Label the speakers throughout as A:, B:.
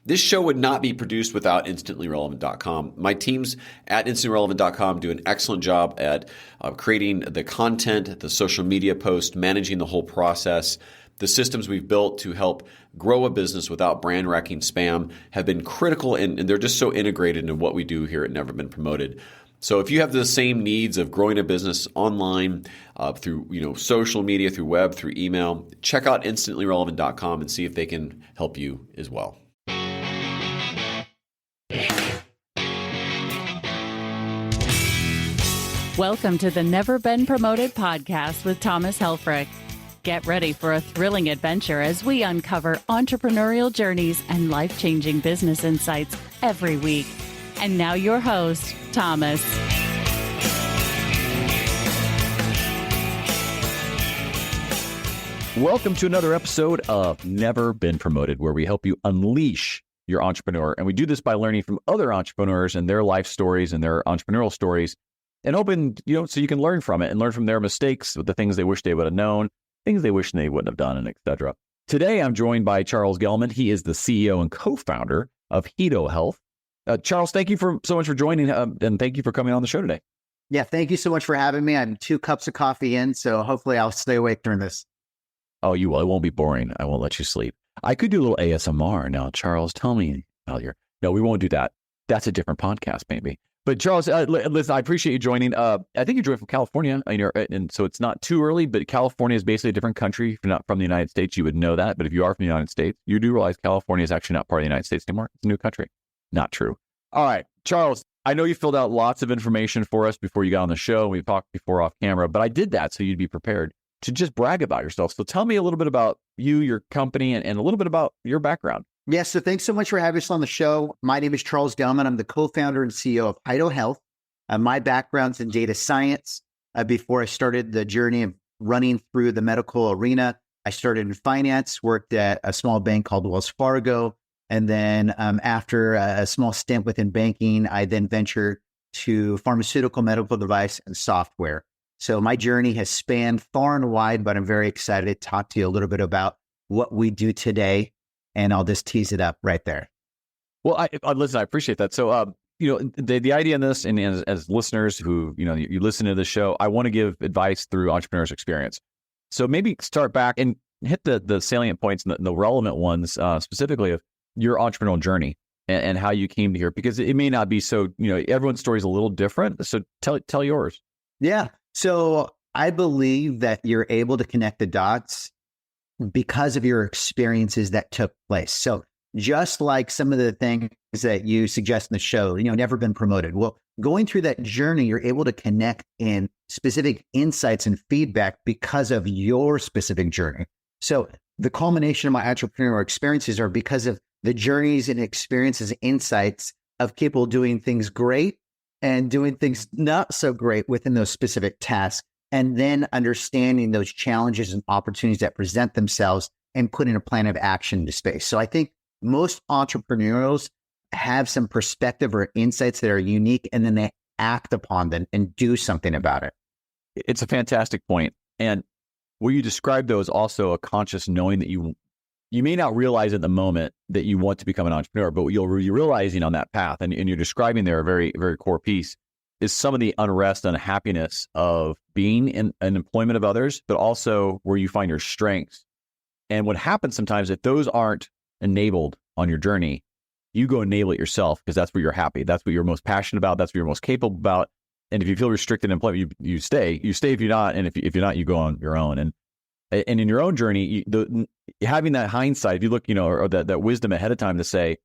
A: This show would not be produced without InstantlyRelevant.com. My teams at InstantlyRelevant.com do an excellent job at creating the content, the social media posts, managing the whole process. The systems we've built to help grow a business without brand-wrecking spam have been critical, and they're just so integrated into what we do here at Never Been Promoted. So if you have the same needs of growing a business online, through social media, through web, through email, check out InstantlyRelevant.com and see if they can help you as well.
B: Welcome to the Never Been Promoted podcast with Thomas Helfrich. Get ready for a thrilling adventure as we uncover entrepreneurial journeys and life-changing business insights every week. And now your host, Thomas.
C: Welcome to another episode of Never Been Promoted, where we help you unleash your entrepreneur. And we do this by learning from other entrepreneurs and their life stories and their entrepreneurial stories, and hoping, so you can learn from it and learn from their mistakes, the things they wish they would have known, things they wish they wouldn't have done, and etc. Today, I'm joined by Charles Gellman. He is the CEO and co-founder of HiDOHealth. Charles, thank you so much for joining, and thank you for coming on the show today.
D: Yeah, thank you so much for having me. I'm 2 cups of coffee in, so hopefully I'll stay awake during this.
C: Oh, you will. It won't be boring. I won't let you sleep. I could do a little ASMR now. Charles, tell me about your... No, we won't do that. That's a different podcast, maybe. But Charles, listen, I appreciate you joining. I think you joined from California, and so it's not too early, but California is basically a different country. If you're not from the United States, you would know that. But if you are from the United States, you do realize California is actually not part of the United States anymore. It's a new country. Not true. All right, Charles, I know you filled out lots of information for us before you got on the show. We talked before off camera, but I did that so you'd be prepared to just brag about yourself. So tell me a little bit about you, your company, and a little bit about your background.
D: Yes, so thanks so much for having us on the show. My name is Charles Gellman. I'm the co-founder and CEO of HiDOHealth. My background's in data science. Before I started the journey of running through the medical arena, I started in finance, worked at a small bank called Wells Fargo. And then after a small stint within banking, I then ventured to pharmaceutical, medical device, and software. So my journey has spanned far and wide, but I'm very excited to talk to you a little bit about what we do today. And I'll just tease it up right there.
C: Well, listen, I appreciate that. So, the idea in this, and as listeners who, you listen to the show, I want to give advice through entrepreneurs' experience. So maybe start back and hit the salient points and the relevant ones, specifically of your entrepreneurial journey and how you came to here, because it may not be so, everyone's story is a little different. So tell yours.
D: Yeah. So I believe that you're able to connect the dots because of your experiences that took place. So just like some of the things that you suggest in the show, never been promoted. Well, going through that journey, you're able to connect in specific insights and feedback because of your specific journey. So the culmination of my entrepreneurial experiences are because of the journeys and experiences, insights of people doing things great and doing things not so great within those specific tasks, and then understanding those challenges and opportunities that present themselves and putting a plan of action into space. So I think most entrepreneurs have some perspective or insights that are unique, and then they act upon them and do something about it.
C: It's a fantastic point. And what you described, though, is also a conscious knowing that you may not realize at the moment that you want to become an entrepreneur, but what you're realizing on that path, and you're describing there a very, very core piece, is some of the unrest and unhappiness of being in an employment of others, but also where you find your strengths. And what happens sometimes, if those aren't enabled on your journey, you go enable it yourself, because that's where you're happy. That's what you're most passionate about. That's what you're most capable about. And if you feel restricted in employment, you stay. You stay if you're not. And if you're not, you go on your own. And in your own journey, having that hindsight, if you look, or that wisdom ahead of time to say,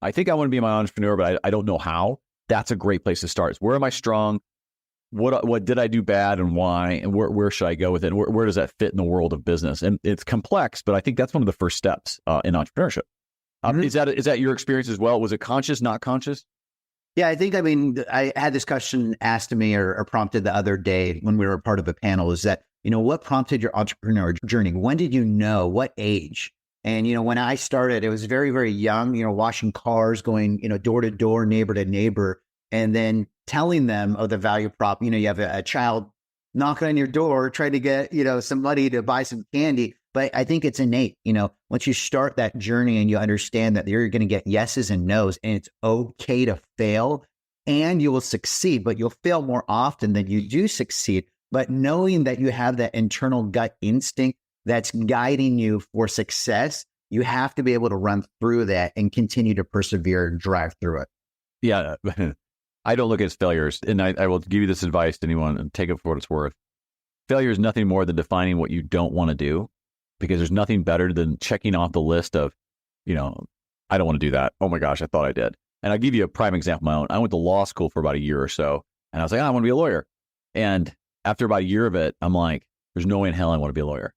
C: I think I want to be my entrepreneur, but I don't know how. That's a great place to start. It's where am I strong? What did I do bad and why? And where should I go with it? Where does that fit in the world of business? And it's complex, but I think that's one of the first steps in entrepreneurship. Is that your experience as well? Was it conscious, not conscious?
D: Yeah, I had this question asked to me or prompted the other day when we were part of a panel, is that, what prompted your entrepreneurial journey? When did you know? What age? And, when I started, it was very, very young, washing cars, going, door to door, neighbor to neighbor, and then telling them of the value prop. You have a child knocking on your door, trying to get, some money to buy some candy. but I think it's innate. Once you start that journey and you understand that you're going to get yeses and nos, and it's okay to fail, and you will succeed, but you'll fail more often than you do succeed. But knowing that you have that internal gut instinct that's guiding you for success, you have to be able to run through that and continue to persevere and drive through it.
C: Yeah. I don't look at it as failures. And I will give you this advice to anyone and take it for what it's worth. Failure is nothing more than defining what you don't want to do, because there's nothing better than checking off the list of, I don't want to do that. Oh my gosh, I thought I did. And I'll give you a prime example of my own. I went to law school for about a year or so, and I was like, I want to be a lawyer. And after about a year of it, I'm like, there's no way in hell I want to be a lawyer.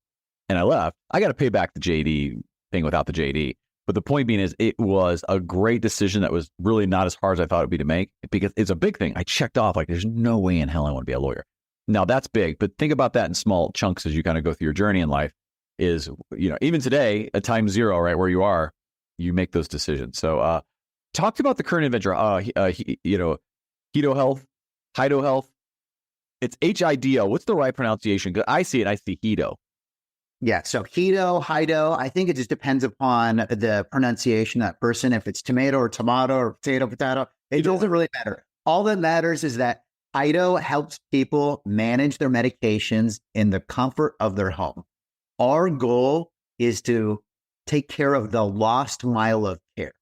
C: And I left. I got to pay back the JD thing without the JD. But the point being is, it was a great decision that was really not as hard as I thought it'd be to make, because it's a big thing. I checked off, like, there's no way in hell I want to be a lawyer. Now that's big, but think about that in small chunks as you kind of go through your journey in life. Is, even today at time zero, right where you are, you make those decisions. So, talk about the current adventure. HiDOHealth. It's HIDO. What's the right pronunciation? Because I see HiDO.
D: Yeah. So HiDO. I think it just depends upon the pronunciation of that person. If it's tomato or potato, it doesn't really matter. All that matters is that HiDO helps people manage their medications in the comfort of their home. Our goal is to take care of the lost mile of care.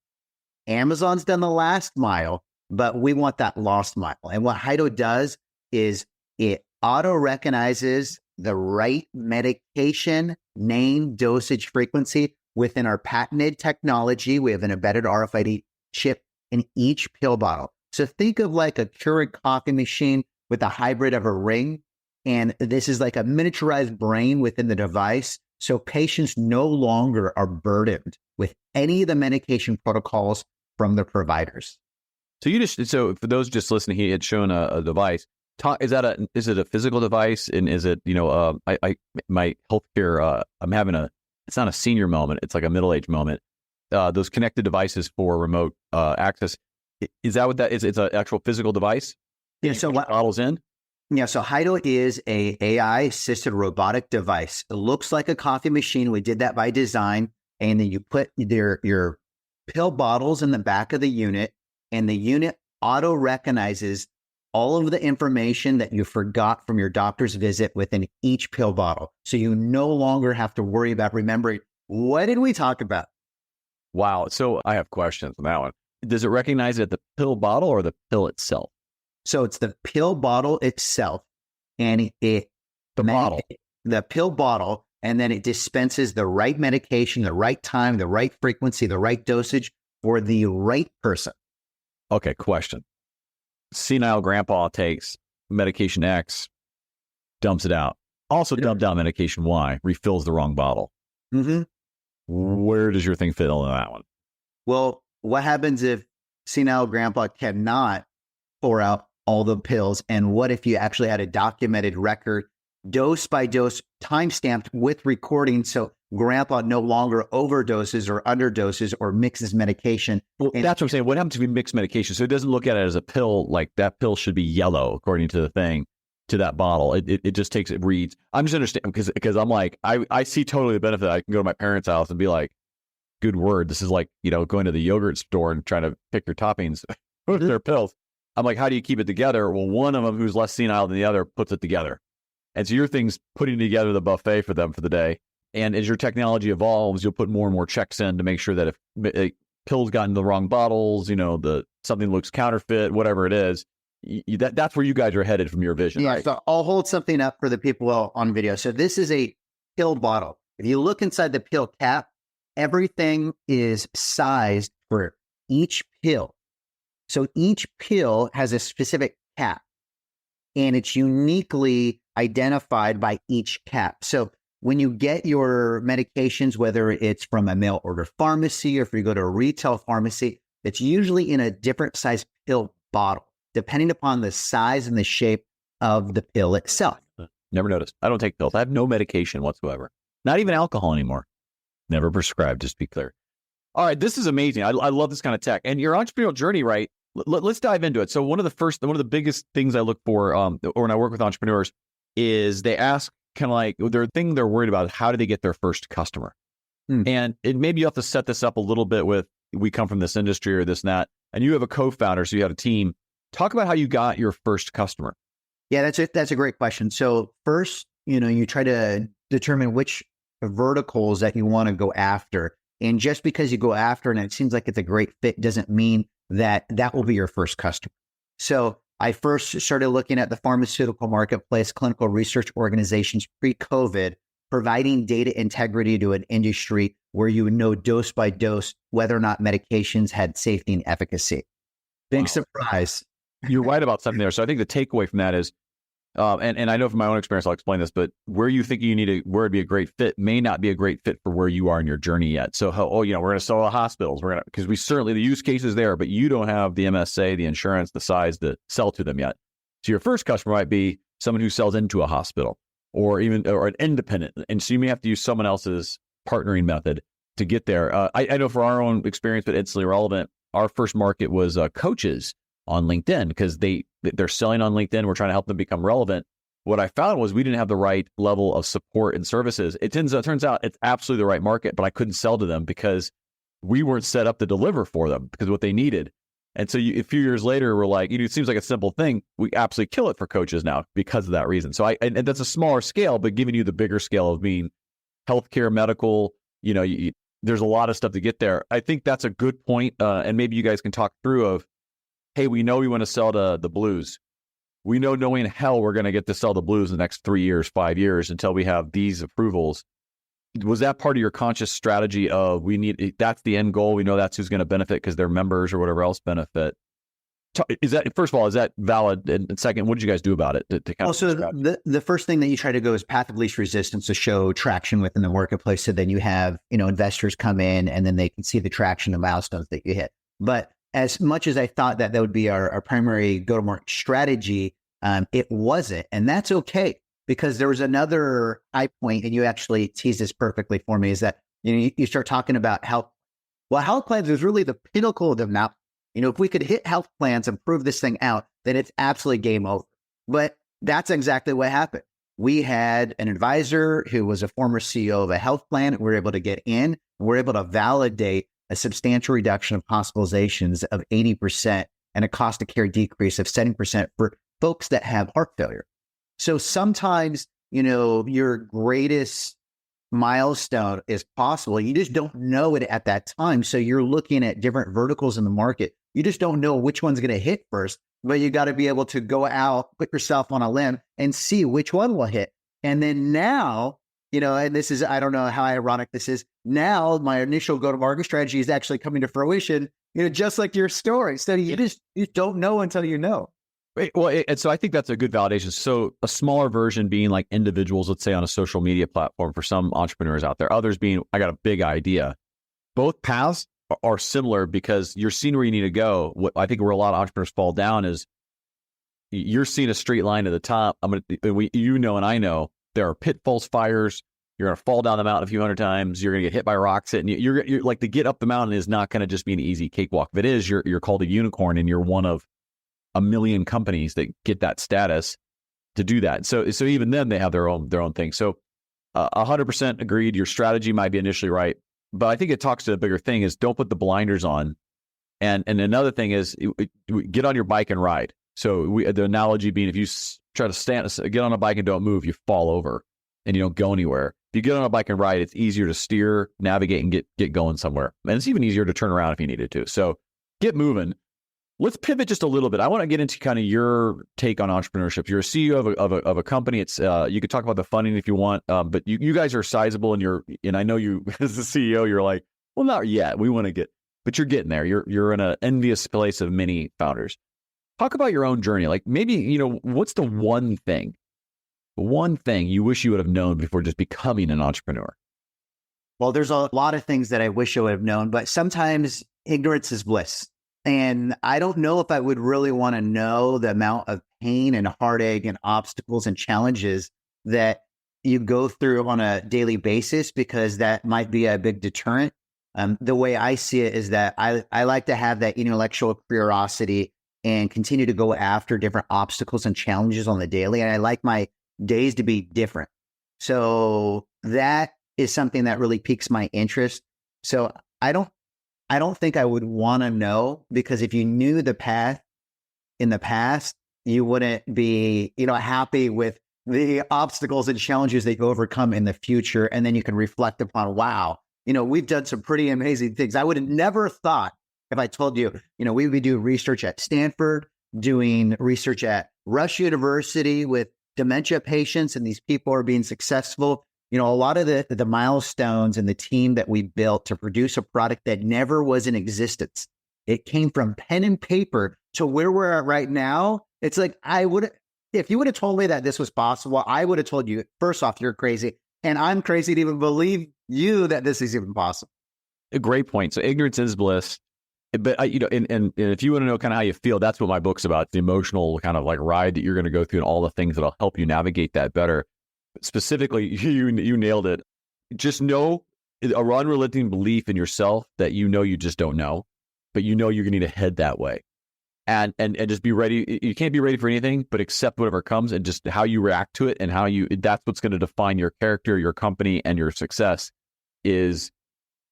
D: Amazon's done the last mile, but we want that lost mile. And what HiDO does is it auto-recognizes the right medication, name, dosage, frequency within our patented technology. We have an embedded RFID chip in each pill bottle. So think of like a Keurig coffee machine with a hybrid of a ring. And this is like a miniaturized brain within the device. So patients no longer are burdened with any of the medication protocols from the providers.
C: So for those just listening, he had shown a device. Is it a physical device? And is it, my healthcare, I'm having it's not a senior moment. It's like a middle-aged moment. Those connected devices for remote access. Is that what that is? It's an actual physical device?
D: Yeah. So what
C: bottles in?
D: Yeah. So HiDO is a AI assisted robotic device. It looks like a coffee machine. We did that by design. And then you put your pill bottles in the back of the unit, and the unit auto recognizes all of the information that you forgot from your doctor's visit within each pill bottle. So you no longer have to worry about remembering, what did we talk about?
C: Wow. So I have questions on that one. Does it recognize it at the pill bottle or the pill itself?
D: So it's the pill bottle itself, and the pill bottle, and then it dispenses the right medication, the right time, the right frequency, the right dosage for the right person.
C: Okay. Question. Senile grandpa takes medication X, dumps it out. Also dumped out medication Y, refills the wrong bottle.
D: Mm-hmm.
C: Where does your thing fit on that one?
D: Well, what happens if senile grandpa cannot pour out all the pills? And what if you actually had a documented record, dose by dose, timestamped with recording, so grandpa no longer overdoses or underdoses or mixes medication?
C: Well, that's what I'm saying. What happens if we mix medication? So it doesn't look at it as a pill, like that pill should be yellow according to the thing, to that bottle. It just takes, it reads. I'm just understanding because I'm like, I see totally the benefit. I can go to my parents' house and be like, good word. This is like, going to the yogurt store and trying to pick your toppings with their pills. I'm like, how do you keep it together? Well, one of them who's less senile than the other puts it together. And so your thing's putting together the buffet for them for the day. And as your technology evolves, you'll put more and more checks in to make sure that if pills got into the wrong bottles, something looks counterfeit, whatever it is, that's where you guys are headed from your vision.
D: Yeah.
C: Right?
D: So I'll hold something up for the people on video. So this is a pill bottle. If you look inside the pill cap, everything is sized for each pill. So each pill has a specific cap, and it's uniquely identified by each cap. So when you get your medications, whether it's from a mail order pharmacy or if you go to a retail pharmacy, it's usually in a different size pill bottle, depending upon the size and the shape of the pill itself.
C: Never noticed. I don't take pills. I have no medication whatsoever. Not even alcohol anymore. Never prescribed, just to be clear. All right, this is amazing. I love this kind of tech. And your entrepreneurial journey, right? Let's dive into it. So one of the biggest things I look for, or when I work with entrepreneurs, is they ask kind of like their thing they're worried about is how do they get their first customer? And maybe you have to set this up a little bit with, we come from this industry or this and that, and you have a co-founder, so you have a team. Talk about how you got your first customer.
D: Yeah, that's a great question. So first, you try to determine which verticals that you want to go after. And just because you go after and it seems like it's a great fit doesn't mean that will be your first customer. So I first started looking at the pharmaceutical marketplace, clinical research organizations pre-COVID, providing data integrity to an industry where you would know dose by dose whether or not medications had safety and efficacy. Big surprise.
C: You're right about something there. So I think the takeaway from that is, and I know from my own experience, I'll explain this, but where you think where it'd be a great fit may not be a great fit for where you are in your journey yet. So, we're going to sell to hospitals. Because we certainly, the use case is there, but you don't have the MSA, the insurance, the size to sell to them yet. So your first customer might be someone who sells into a hospital or an independent. And so you may have to use someone else's partnering method to get there. I know for our own experience, but Instantly Relevant, our first market was coaches on LinkedIn because they're selling on LinkedIn. We're trying to help them become relevant. What I found was we didn't have the right level of support and services. It turns out it's absolutely the right market, but I couldn't sell to them because we weren't set up to deliver for them because of what they needed. And so a few years later, we're like, it seems like a simple thing. We absolutely kill it for coaches now because of that reason. So and that's a smaller scale, but giving you the bigger scale of being healthcare, medical, there's a lot of stuff to get there. I think that's a good point. And maybe you guys can talk through of, hey, we know we want to sell to the Blues. We know knowing hell we're going to get to sell the Blues in the next 3 years, 5 years until we have these approvals. Was that part of your conscious strategy of that's the end goal? We know that's who's going to benefit because their members or whatever else benefit. First of all, is that valid? And second, what did you guys do about it?
D: The first thing that you try to go is path of least resistance to show traction within the marketplace. So then you have, investors come in and then they can see the traction, the milestones that you hit. But as much as I thought that would be our primary go-to-market strategy, it wasn't. And that's okay, because there was another high point, and you actually teased this perfectly for me, is that you start talking about health. Well, health plans is really the pinnacle of them now. If we could hit health plans and prove this thing out, then it's absolutely game over. But that's exactly what happened. We had an advisor who was a former CEO of a health plan. We were able to get in, and we were able to validate a substantial reduction of hospitalizations of 80% and a cost of care decrease of 70% for folks that have heart failure. So sometimes, your greatest milestone is possible. You just don't know it at that time. So you're looking at different verticals in the market. You just don't know which one's going to hit first, but you got to be able to go out, put yourself on a limb and see which one will hit. And then now, and this is, I don't know how ironic this is. Now my initial go-to-market strategy is actually coming to fruition, just like your story. So you don't know until you know.
C: Well, and so I think that's a good validation. So a smaller version being like individuals, let's say on a social media platform for some entrepreneurs out there, others being, I got a big idea. Both paths are similar because you're seeing where you need to go. What I think where a lot of entrepreneurs fall down is you're seeing a straight line to the top. And I know there are pitfalls, fires. You're going to fall down the mountain a few hundred times. You're going to get hit by rocks. And you're like, to get up the mountain is not going to just be an easy cakewalk. If it is, you're called a unicorn and you're one of a million companies that get that status to do that. So even then they have their own thing. So 100% agreed. Your strategy might be initially right, but I think it talks to the bigger thing is don't put the blinders on. And another thing is get on your bike and ride. So the analogy being, if you try to get on a bike and don't move, you fall over and you don't go anywhere. If you get on a bike and ride, it's easier to steer, navigate, and get going somewhere. And it's even easier to turn around if you needed to. So get moving. Let's pivot just a little bit. I want to get into kind of your take on entrepreneurship. You're a CEO of a company. It's you could talk about the funding if you want, but you guys are sizable, and I know you as the CEO, you're like, well, not yet. We want to but you're getting there. You're in an envious place of many founders. Talk about your own journey. Like maybe, what's the one thing you wish you would have known before just becoming an entrepreneur?
D: Well, there's a lot of things that I wish I would have known, but sometimes ignorance is bliss. And I don't know if I would really want to know the amount of pain and heartache and obstacles and challenges that you go through on a daily basis, because that might be a big deterrent. The way I see it is that I like to have that intellectual curiosity and continue to go after different obstacles and challenges on the daily. And I like my days to be different. So that is something that really piques my interest. So I don't think I would want to know, because if you knew the path in the past, you wouldn't be, happy with the obstacles and challenges that you overcome in the future. And then you can reflect upon, wow, we've done some pretty amazing things. I would have never thought, if I told you, we would do research at Stanford, doing research at Rush University with dementia patients, and these people are being successful. A lot of the milestones and the team that we built to produce a product that never was in existence. It came from pen and paper to where we're at right now. It's like, if you would have told me that this was possible, I would have told you, first off, you're crazy. And I'm crazy to even believe you that this is even possible.
C: A great point. So ignorance is bliss. But and if you want to know kind of how you feel, that's what my book's about. The emotional kind of like ride that you're going to go through, and all the things that'll help you navigate that better. Specifically, you nailed it. Just know a unrelenting belief in yourself that you just don't know, but you're going to need to head that way, and just be ready. You can't be ready for anything, but accept whatever comes, and just how you react to it, and that's what's going to define your character, your company, and your success. Is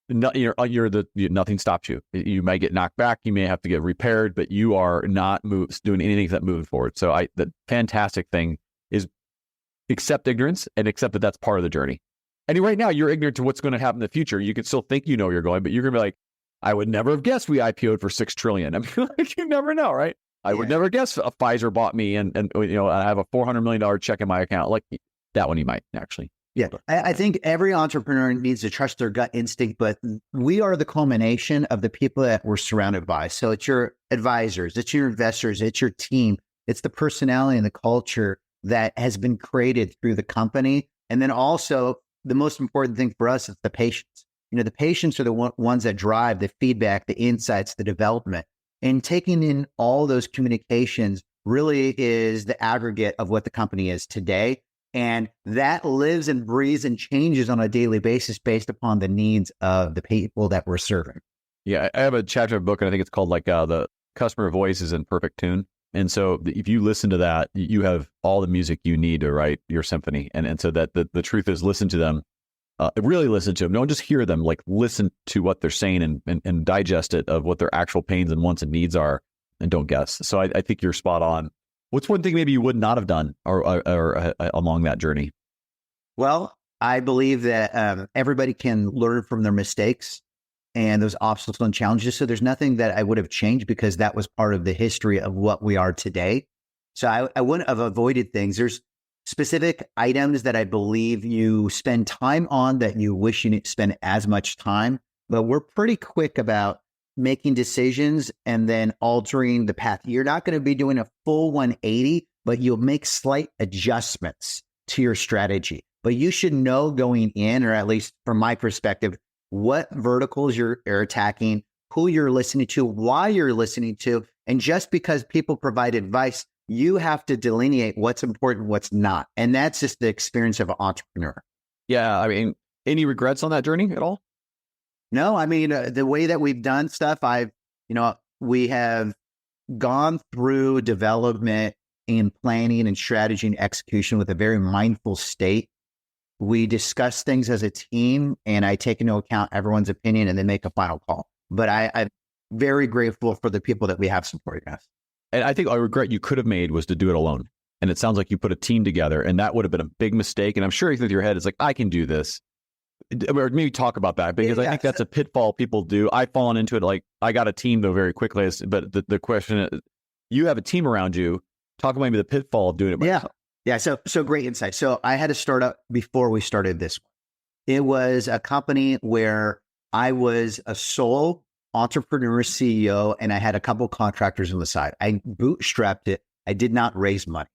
C: nothing stops you. You might get knocked back, you may have to get repaired, but you are not doing anything except moving forward. So the fantastic thing is accept ignorance and accept that that's part of the journey. And right now you're ignorant to what's going to happen in the future. You can still think you're going, but you're going to be like, I would never have guessed we IPO'd for $6 trillion. I mean, you never know, right? I would never guess Pfizer bought me and I have a $400 million check in my account. Like that one you might actually.
D: Yeah, I think every entrepreneur needs to trust their gut instinct, but we are the culmination of the people that we're surrounded by. So it's your advisors, it's your investors, it's your team, it's the personality and the culture that has been created through the company. And then also the most important thing for us is the patients. The patients are the ones that drive the feedback, the insights, the development. And taking in all those communications really is the aggregate of what the company is today. And that lives and breathes and changes on a daily basis based upon the needs of the people that we're serving.
C: Yeah, I have a chapter of a book, and I think it's called like the customer voice is in perfect tune. And so if you listen to that, you have all the music you need to write your symphony. And so that the truth is, listen to them, really listen to them. Don't just hear them, like listen to what they're saying and digest it of what their actual pains and wants and needs are, and don't guess. So I think you're spot on. What's one thing maybe you would not have done or along that journey?
D: Well, I believe that everybody can learn from their mistakes and those obstacles and challenges. So there's nothing that I would have changed, because that was part of the history of what we are today. So I wouldn't have avoided things. There's specific items that I believe you spend time on that you wish you didn't spend as much time, but we're pretty quick about making decisions and then altering the path. You're not going to be doing a full 180, but you'll make slight adjustments to your strategy. But you should know going in, or at least from my perspective, what verticals you're attacking, who you're listening to, why you're listening to. And just because people provide advice, you have to delineate what's important, what's not. And that's just the experience of an entrepreneur.
C: Yeah. I mean, any regrets on that journey at all?
D: No, I mean, the way that we've done stuff, we have gone through development and planning and strategy and execution with a very mindful state. We discuss things as a team, and I take into account everyone's opinion and then make a final call. But I'm very grateful for the people that we have supporting us.
C: And I think a regret you could have made was to do it alone. And it sounds like you put a team together, and that would have been a big mistake. And I'm sure with your head, it's like, I can do this. Or maybe talk about that, because I think that's a pitfall people do. I've fallen into it. Like, I got a team though very quickly, but the question is, you have a team around you. Talk about maybe the pitfall of doing it by yourself.
D: Yeah. So great insight. So I had a startup before we started this one. It was a company where I was a sole entrepreneur CEO, and I had a couple contractors on the side. I bootstrapped it. I did not raise money.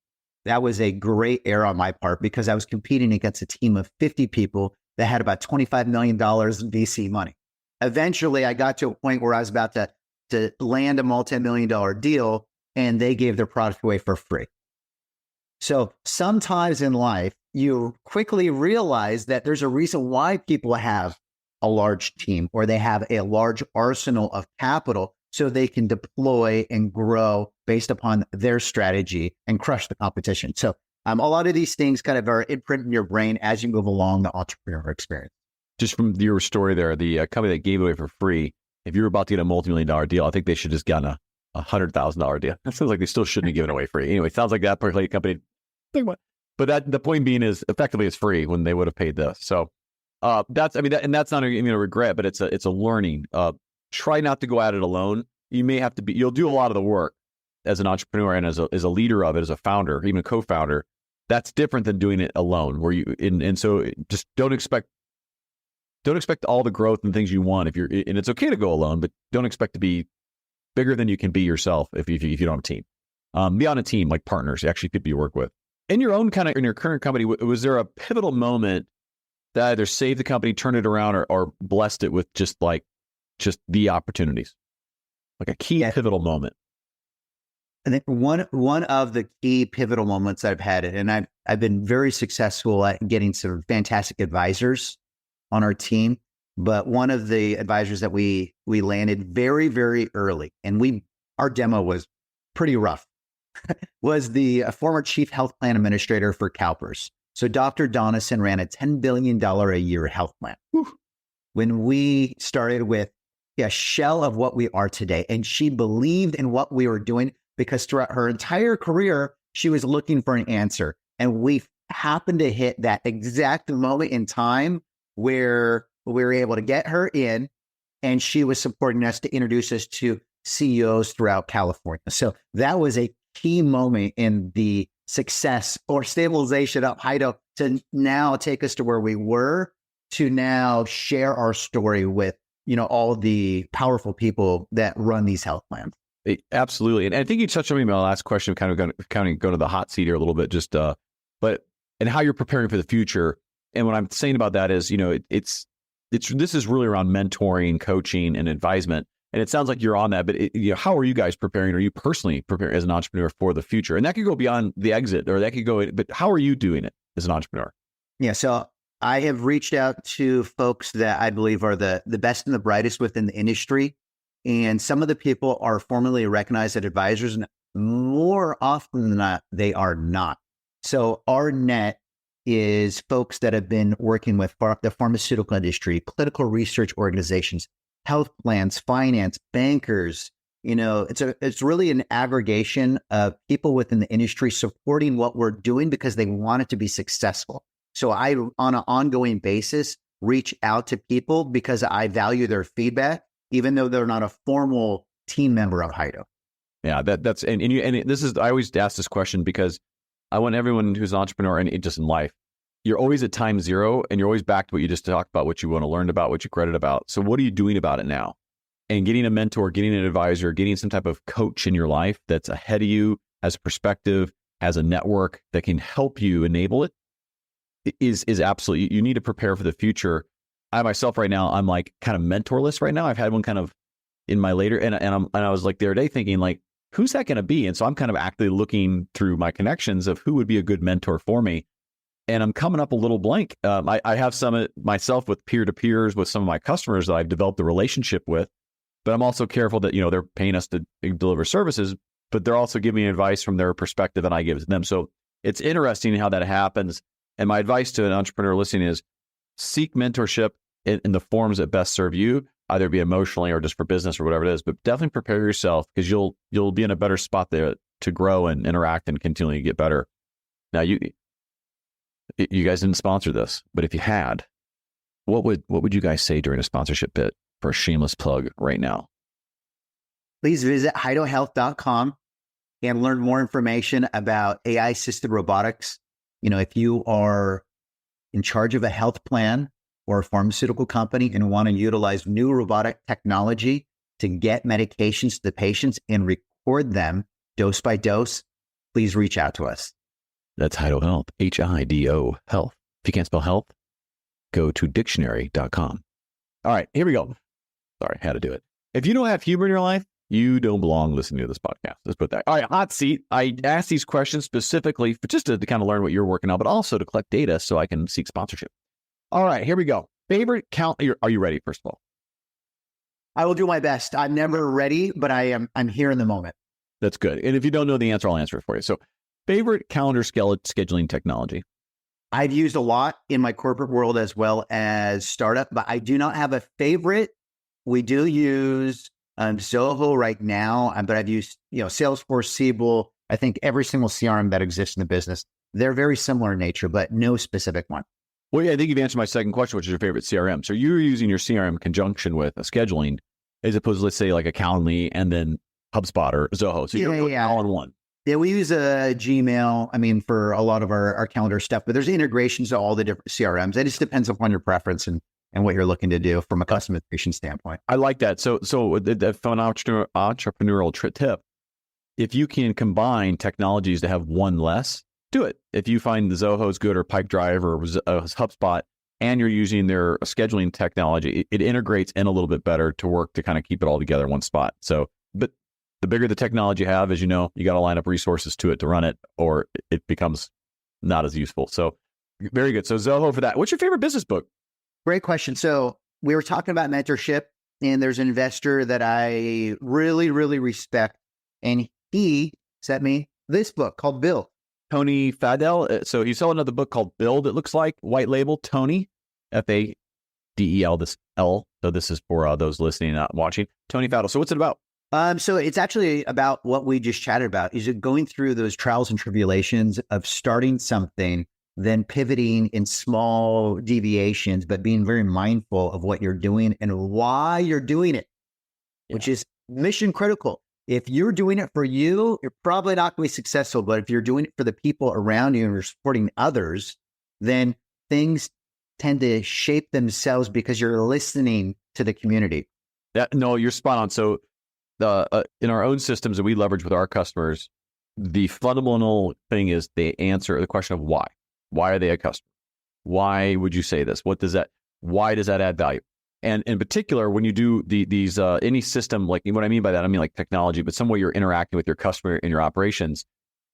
D: That was a great error on my part, because I was competing against a team of 50 people that had about $25 million in VC money. Eventually, I got to a point where I was about to land a multi-million-dollar deal, and they gave their product away for free. So sometimes in life, you quickly realize that there's a reason why people have a large team, or they have a large arsenal of capital, so they can deploy and grow based upon their strategy and crush the competition. So A lot of these things kind of are imprinted in your brain as you move along the entrepreneur experience.
C: Just from your story there, the company that gave away for free, if you're about to get a multi-million-dollar deal, I think they should just gotten a $100,000 deal. That sounds like they still shouldn't have given away free. Anyway, it sounds like that particular company. But the point being is effectively it's free when they would have paid this. So that's not a regret, but it's a learning. Try not to go at it alone. You may have to you'll do a lot of the work as an entrepreneur and as a leader of it, as a founder, even a co-founder. That's different than doing it alone. So just don't expect all the growth and things you want and it's okay to go alone, but don't expect to be bigger than you can be yourself if you don't have a team. Be on a team, like partners, actually people you work with. In your current company, was there a pivotal moment that either saved the company, turned it around, or blessed it with just the opportunities? Like a key pivotal moment.
D: I think one of the key pivotal moments I've had, and I've been very successful at getting some fantastic advisors on our team. But one of the advisors that we landed very, very early, and our demo was pretty rough, was the former chief health plan administrator for CalPERS. So Dr. Donison ran a $10 billion a year health plan. Whew. When we started with a shell of what we are today, and she believed in what we were doing because throughout her entire career, she was looking for an answer. And we happened to hit that exact moment in time where we were able to get her in, and she was supporting us to introduce us to CEOs throughout California. So that was a key moment in the success or stabilization of HiDOH to now take us to where we were, to now share our story with, all the powerful people that run these health plans.
C: Absolutely. And I think you touched on me in my last question, kind of going to the hot seat here a little bit, and how you're preparing for the future. And what I'm saying about that is, this is really around mentoring, coaching, and advisement. And it sounds like you're on that, but how are you guys preparing? Are you personally preparing as an entrepreneur for the future? And that could go beyond the exit, or that could go, but how are you doing it as an entrepreneur?
D: Yeah. So I have reached out to folks that I believe are the best and the brightest within the industry. And some of the people are formally recognized as advisors, and more often than not, they are not. So our net is folks that have been working with the pharmaceutical industry, clinical research organizations, health plans, finance, bankers. It's really an aggregation of people within the industry supporting what we're doing because they want it to be successful. So I, on an ongoing basis, reach out to people because I value their feedback, even though they're not a formal team member of HiDOH.
C: Yeah, that's this is, I always ask this question because I want everyone who's an entrepreneur and just in life, you're always at time zero and you're always back to what you just talked about, what you want to learn about, what you credit about. So what are you doing about it now? And getting a mentor, getting an advisor, getting some type of coach in your life that's ahead of you, has a perspective, has a network that can help you enable it is absolutely, you need to prepare for the future. I myself right now, I'm like kind of mentorless right now. I've had one kind of in my later, and I was like the other day thinking like, who's that going to be? And so I'm kind of actively looking through my connections of who would be a good mentor for me. And I'm coming up a little blank. I have some myself with peer-to-peers with some of my customers that I've developed a relationship with, but I'm also careful that, they're paying us to deliver services, but they're also giving me advice from their perspective and I give it to them. So it's interesting how that happens. And my advice to an entrepreneur listening is seek mentorship in the forms that best serve you, either be emotionally or just for business or whatever it is, but definitely prepare yourself because you'll be in a better spot there to grow and interact and continually get better. Now, you guys didn't sponsor this, but if you had, what would you guys say during a sponsorship bit for a shameless plug right now?
D: Please visit HiDOHealth.com and learn more information about AI-assisted robotics. If you are in charge of a health plan or a pharmaceutical company and want to utilize new robotic technology to get medications to the patients and record them dose by dose, please reach out to us.
C: That's HiDOHealth, HIDO health. If you can't spell health, go to dictionary.com. All right, here we go. Sorry, had to do it. If you don't have humor in your life, you don't belong listening to this podcast. Let's put that. All right, hot seat. I asked these questions specifically for just to kind of learn what you're working on, but also to collect data so I can seek sponsorship. All right, here we go. Favorite count. Are you ready, first of all?
D: I will do my best. I'm never ready, but I'm here in the moment.
C: That's good. And if you don't know the answer, I'll answer it for you. So Favorite calendar scheduling technology?
D: I've used a lot in my corporate world as well as startup, but I do not have a favorite. We do use Zoho right now, but I've used Salesforce, Siebel. I think every single CRM that exists in the business. They're very similar in nature, but no specific one.
C: Well, yeah, I think you've answered my second question, which is your favorite CRM. So you're using your CRM in conjunction with a scheduling, as opposed to, let's say, like a Calendly and then HubSpot or Zoho. So you're all in one.
D: Yeah, we use Gmail, for a lot of our calendar stuff, but there's integrations to all the different CRMs. It just depends upon your preference and what you're looking to do from a customization standpoint.
C: I like that. So from an entrepreneurial tip, if you can combine technologies to have one less, do it. If you find the Zoho is good or Pipedrive or HubSpot, and you're using their scheduling technology, it integrates in a little bit better to work to kind of keep it all together in one spot. So, but the bigger the technology you have, as you know, you got to line up resources to it to run it, or it becomes not as useful. So very good. So Zoho for that. What's your favorite business book?
D: Great question. So we were talking about mentorship, and there's an investor that I really, really respect, and he sent me this book called Build.
C: Tony Fadell. So he's selling another book called Build. It looks like white label. Tony, Fadel. This L. So this is for those listening and not watching. Tony Fadell. So what's it about?
D: So it's actually about what we just chatted about. Is it going through those trials and tribulations of starting something, then pivoting in small deviations, but being very mindful of what you're doing and why you're doing it, which is mission critical. If you're doing it for you, you're probably not going to be successful. But if you're doing it for the people around you and you're supporting others, then things tend to shape themselves because you're listening to the community.
C: No, you're spot on. So in our own systems that we leverage with our customers, the fundamental thing is they answer the question of why. Why are they a customer? Why would you say this? Why does that add value? And in particular, when you do these any system, like what I mean by that, I mean like technology, but some way you're interacting with your customer in your operations,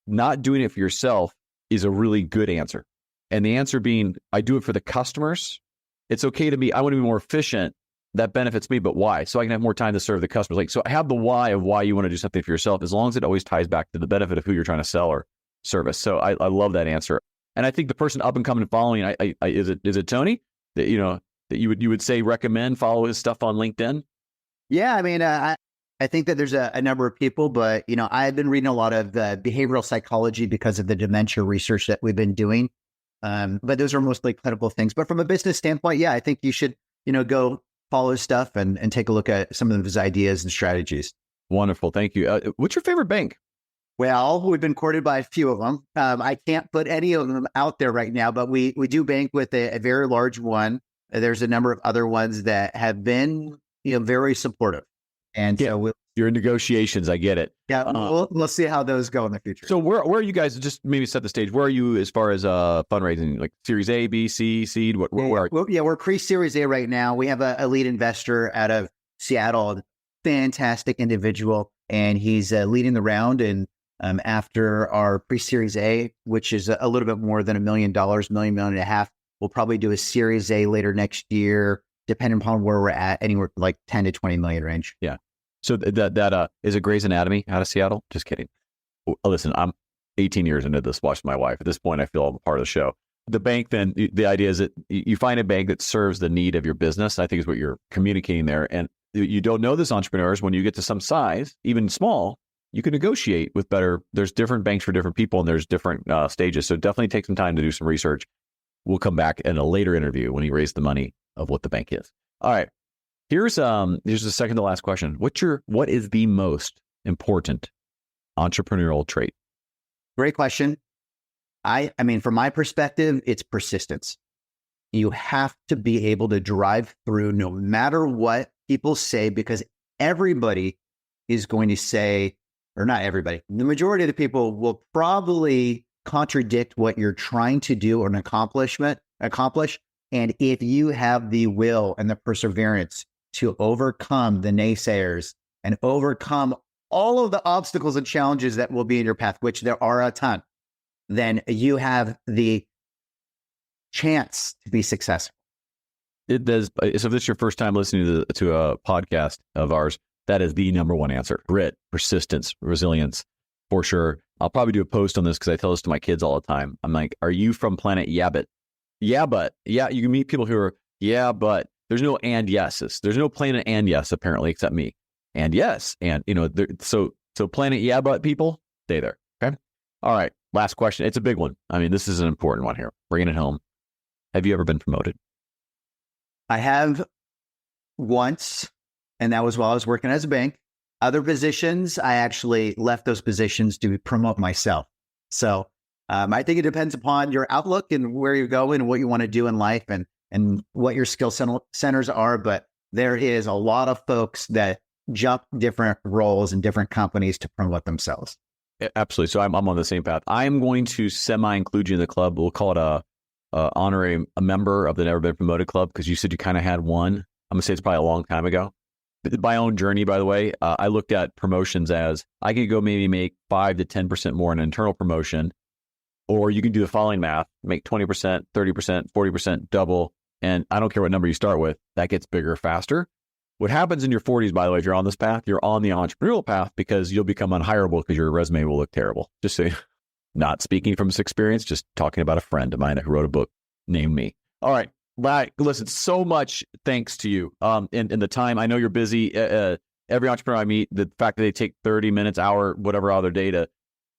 C: not doing it for yourself is a really good answer. And the answer being, I do it for the customers. It's okay to be, I want to be more efficient. That benefits me, but why? So I can have more time to serve the customers. So I have the why of why you want to do something for yourself, as long as it always ties back to the benefit of who you're trying to sell or service. So I love that answer. And I think the person up and coming and following, is it Tony that you would say recommend follow his stuff on LinkedIn?
D: Yeah, I think that there's a number of people, but I've been reading a lot of behavioral psychology because of the dementia research that we've been doing. But those are mostly clinical things. But from a business standpoint, I think you should go follow his stuff and take a look at some of his ideas and strategies.
C: Wonderful, thank you. What's your favorite bank?
D: Well, we've been courted by a few of them. I can't put any of them out there right now, but we do bank with a very large one. There's a number of other ones that have been, very supportive. And so
C: you're in negotiations. I get it.
D: Yeah, we'll see how those go in the future.
C: So where are you guys? Just maybe set the stage. Where are you as far as fundraising? Like Series A, B, C, seed? Where are you?
D: We're pre-Series A right now. We have a lead investor out of Seattle, fantastic individual, and he's leading the round. And after our pre-Series A, which is a little bit more than $1 million, $1.5 million, we'll probably do a Series A later next year, depending upon where we're at, anywhere like 10 to 20 million range.
C: Yeah. So that is it Grey's Anatomy out of Seattle? Just kidding. Listen, I'm 18 years into this, watching my wife. At this point, I feel I'm a part of the show. The bank, then, the idea is that you find a bank that serves the need of your business. I think is what you're communicating there. And you don't know this, entrepreneurs, when you get to some size, even small, you can negotiate with better. There's different banks for different people, and there's different stages. So definitely take some time to do some research. We'll come back in a later interview when you raise the money of what the bank is. All right. Here's the second to last question. What is the most important entrepreneurial trait?
D: Great question. I mean, from my perspective, it's persistence. You have to be able to drive through no matter what people say, because everybody is going to say, or not everybody, the majority of the people will probably contradict what you're trying to do or accomplish. And if you have the will and the perseverance to overcome the naysayers and overcome all of the obstacles and challenges that will be in your path, which there are a ton, then you have the chance to be successful.
C: It does. So if this is your first time listening to a podcast of ours, that is the number one answer. Grit, persistence, resilience. for sure. I'll probably do a post on this because I tell this to my kids all the time. I'm like, are you from planet Yabbit? Yeah, but. Yeah, you can meet people who are, yeah, but. There's no and yeses. There's no planet and yes, apparently, except me. And yes. And, so planet yeah, but people, stay there. Okay. All right. Last question. It's a big one. I mean, this is an important one here. Bringing it home. Have you ever been promoted?
D: I have once, and that was while I was working as a bank. Other positions, I actually left those positions to promote myself. So I think it depends upon your outlook and where you're going and what you want to do in life and what your skill centers are. But there is a lot of folks that jump different roles in different companies to promote themselves.
C: Absolutely. So I'm on the same path. I'm going to semi-include you in the club. We'll call it honoring a member of the Never Been Promoted Club, because you said you kind of had one. I'm going to say it's probably a long time ago. My own journey, by the way, I looked at promotions as I could go maybe make 5 to 10% more in an internal promotion, or you can do the following math, make 20%, 30%, 40%, double. And I don't care what number you start with, that gets bigger faster. What happens in your 40s, by the way, if you're on this path, you're on the entrepreneurial path because you'll become unhireable because your resume will look terrible. Just so, not speaking from this experience, just talking about a friend of mine who wrote a book named me. All right. Listen, so much thanks to you. In the time, I know you're busy. Every entrepreneur I meet, the fact that they take 30 minutes, hour, whatever out of their day to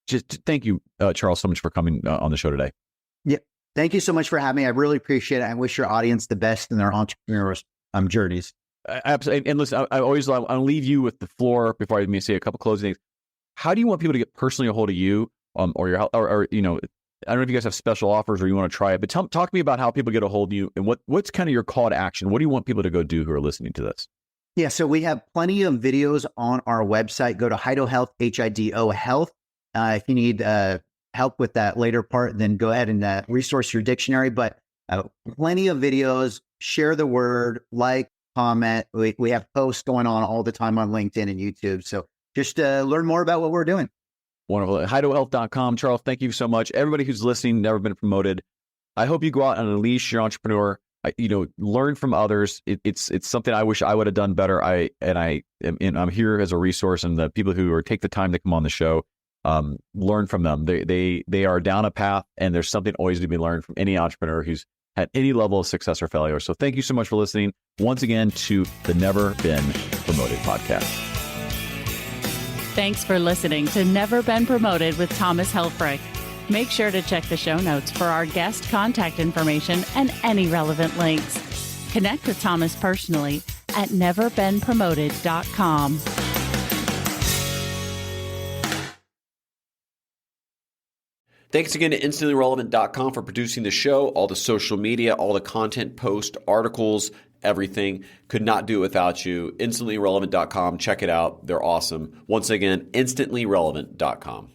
C: just thank you, Charles, so much for coming on the show today.
D: Yeah. Thank you so much for having me. I really appreciate it. I wish your audience the best in their entrepreneurial journeys.
C: Absolutely. And listen, I'll leave you with the floor before I say a couple closing things. How do you want people to get personally a hold of you, or your, or I don't know if you guys have special offers or you want to try it, but talk to me about how people get a hold of you and what's kind of your call to action. What do you want people to go do who are listening to this?
D: Yeah, so we have plenty of videos on our website. Go to HiDOHealth, HiDOHealth. If you need help with that later part, then go ahead and resource your dictionary. But plenty of videos. Share the word, like, comment. We have posts going on all the time on LinkedIn and YouTube. So just learn more about what we're doing.
C: Wonderful. HiDOHealth.com. Charles, thank you so much. Everybody who's listening, never been promoted. I hope you go out and unleash your entrepreneur. Learn from others. It's something I wish I would have done better. I'm here as a resource, and the people who take the time to come on the show, learn from them. They are down a path, and there's something always to be learned from any entrepreneur who's had any level of success or failure. So thank you so much for listening once again to the Never Been Promoted podcast.
B: Thanks for listening to Never Been Promoted with Thomas Helfrich. Make sure to check the show notes for our guest contact information and any relevant links. Connect with Thomas personally at neverbeenpromoted.com.
A: Thanks again to InstantlyRelevant.com for producing the show, all the social media, all the content, posts, articles, everything. Could not do it without you. InstantlyRelevant.com. Check it out. They're awesome. Once again, InstantlyRelevant.com.